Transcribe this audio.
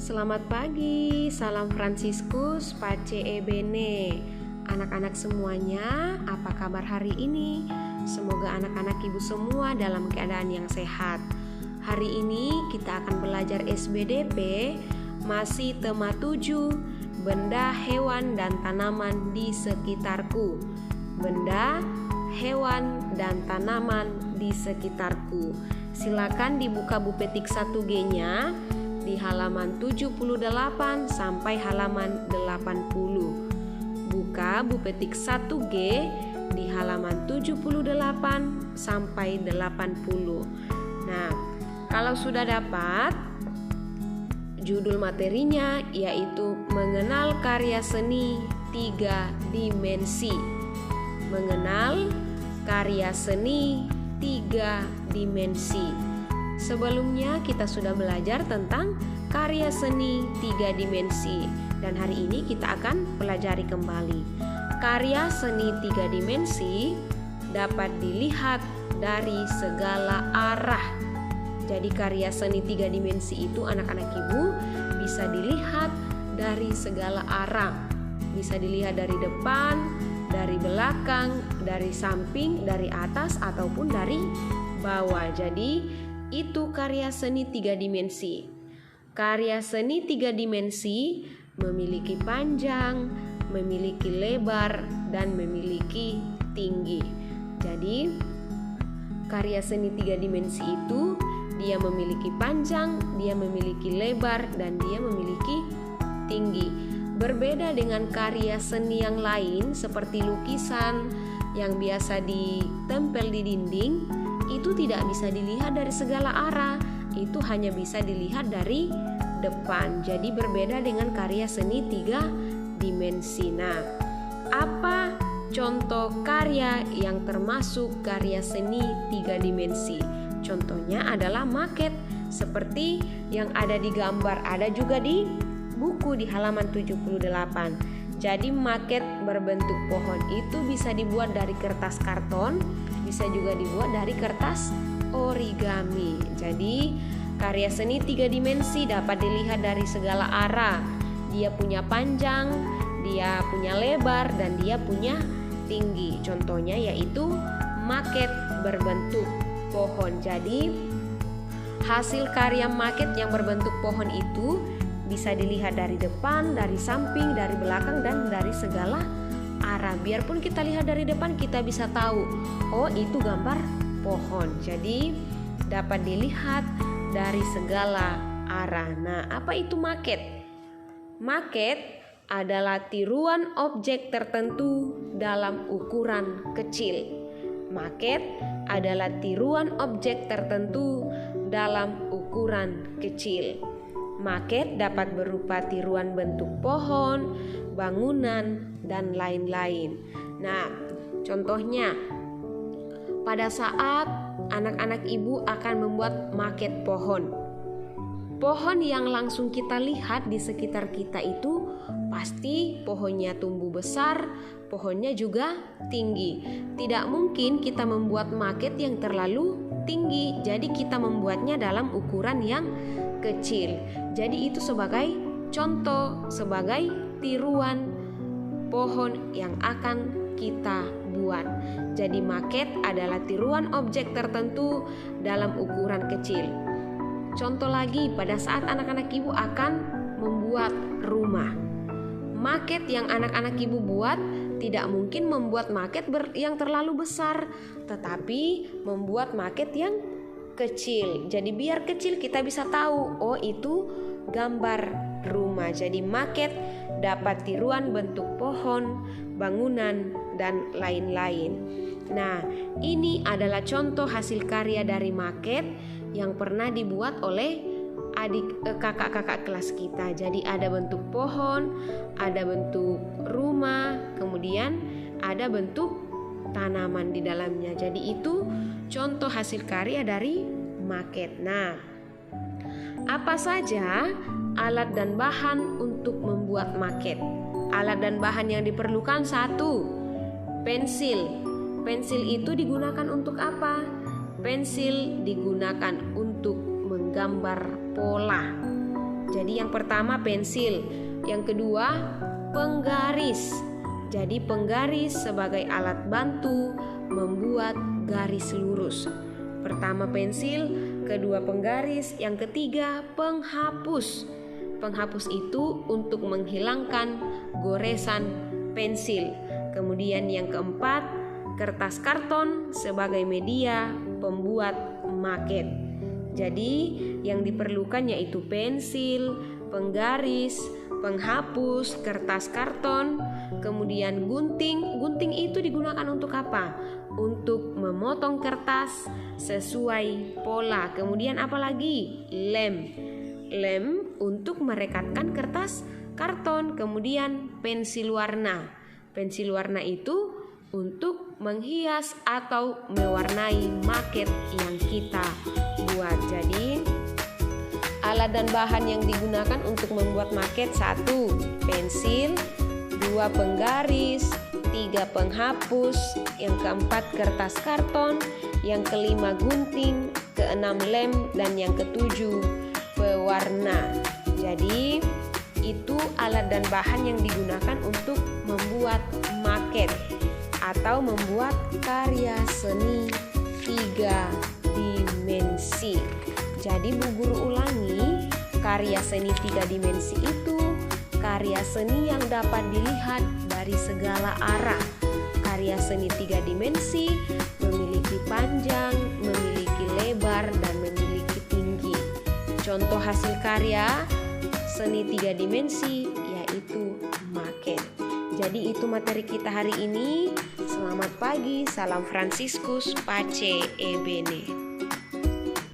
Selamat pagi, salam Fransiskus, Pace e Bene. Anak-anak semuanya, apa kabar hari ini? Semoga anak-anak ibu semua dalam keadaan yang sehat. Hari ini kita akan belajar SBDP, masih tema 7, benda, hewan, dan tanaman di sekitarku. Benda, hewan, dan tanaman di sekitarku. Silakan dibuka buku petik 1G-nya di halaman 78 sampai halaman 80. Buka buku petik 1G di halaman 78 sampai 80. Nah, kalau sudah dapat, judul materinya yaitu mengenal karya seni 3 dimensi. Mengenal karya seni 3 dimensi. Sebelumnya kita sudah belajar tentang karya seni 3 dimensi dan hari ini kita akan pelajari kembali. Karya seni 3 dimensi dapat dilihat dari segala arah. Jadi karya seni 3 dimensi itu anak-anak ibu bisa dilihat dari segala arah. Bisa dilihat dari depan, dari belakang, dari samping, dari atas ataupun dari bawah. Jadi itu karya seni 3 dimensi. Karya seni 3 dimensi memiliki panjang, memiliki lebar, dan memiliki tinggi. Jadi karya seni 3 dimensi itu dia memiliki panjang, dia memiliki lebar, dan dia memiliki tinggi. Berbeda dengan karya seni yang lain seperti lukisan yang biasa ditempel di dinding, itu tidak bisa dilihat dari segala arah, itu hanya bisa dilihat dari depan. Jadi berbeda dengan karya seni 3 dimensi. Nah, apa contoh karya yang termasuk karya seni 3 dimensi? Contohnya adalah maket seperti yang ada di gambar, ada juga di buku di halaman 78. Jadi maket berbentuk pohon itu bisa dibuat dari kertas karton, bisa juga dibuat dari kertas origami. Jadi karya seni 3 dimensi dapat dilihat dari segala arah. Dia punya panjang, dia punya lebar, dan dia punya tinggi. Contohnya yaitu maket berbentuk pohon. Jadi hasil karya maket yang berbentuk pohon itu bisa dilihat dari depan, dari samping, dari belakang, dan dari segala arah. Biarpun kita lihat dari depan, kita bisa tahu, oh itu gambar pohon. Jadi dapat dilihat dari segala arah. Nah, apa itu maket? Maket adalah tiruan objek tertentu dalam ukuran kecil. Maket adalah tiruan objek tertentu dalam ukuran kecil. Maket dapat berupa tiruan bentuk pohon, bangunan, dan lain-lain. Nah, contohnya pada saat anak-anak ibu akan membuat maket pohon. Pohon yang langsung kita lihat di sekitar kita itu pasti pohonnya tumbuh besar, pohonnya juga tinggi. Tidak mungkin kita membuat maket yang terlalu tinggi, jadi kita membuatnya dalam ukuran yang kecil. Jadi itu sebagai contoh, sebagai tiruan pohon yang akan kita buat. Jadi maket adalah tiruan objek tertentu dalam ukuran kecil. Contoh lagi, pada saat anak-anak ibu akan membuat rumah. Maket yang anak-anak ibu buat tidak mungkin membuat maket yang terlalu besar, tetapi membuat maket yang kecil. Jadi biar kecil kita bisa tahu, oh itu gambar rumah. Jadi maket dapat tiruan bentuk pohon, bangunan, dan lain-lain. Nah, ini adalah contoh hasil karya dari maket yang pernah dibuat oleh kakak-kakak kelas kita. Jadi ada bentuk pohon, ada bentuk rumah, kemudian ada bentuk tanaman di dalamnya. Jadi itu contoh hasil karya dari maket. Nah, apa saja alat dan bahan untuk membuat maket? Alat dan bahan yang diperlukan: 1. Pensil. Pensil itu digunakan untuk apa? Pensil digunakan untuk menggambar pola. Jadi yang pertama pensil, yang kedua penggaris. Jadi penggaris sebagai alat bantu membuat garis lurus. Pertama pensil, kedua penggaris, yang ketiga penghapus. Penghapus itu untuk menghilangkan goresan pensil. Kemudian yang keempat, kertas karton sebagai media pembuat maket. Jadi yang diperlukan yaitu pensil, penggaris, penghapus, kertas karton, kemudian gunting. Gunting itu digunakan untuk apa? Untuk memotong kertas sesuai pola. Kemudian apa lagi? Lem. Lem untuk merekatkan kertas karton. Kemudian pensil warna. Pensil warna itu untuk menghias atau mewarnai maket yang kita buat. Jadi alat dan bahan yang digunakan untuk membuat maket: 1. pensil, 2. penggaris, 3. penghapus, yang keempat kertas karton, yang kelima gunting, keenam lem, dan yang ketujuh pewarna. Jadi itu alat dan bahan yang digunakan untuk membuat maket atau membuat karya seni 3 dimensi. Jadi Bu Guru ulangi, karya seni 3 dimensi itu karya seni yang dapat dilihat dari segala arah. Karya seni 3 dimensi memiliki panjang, memiliki lebar, dan memiliki tinggi. Contoh hasil karya seni 3 dimensi yaitu maket. Jadi itu materi kita hari ini. Selamat pagi, salam Fransiskus, Pace e Bene.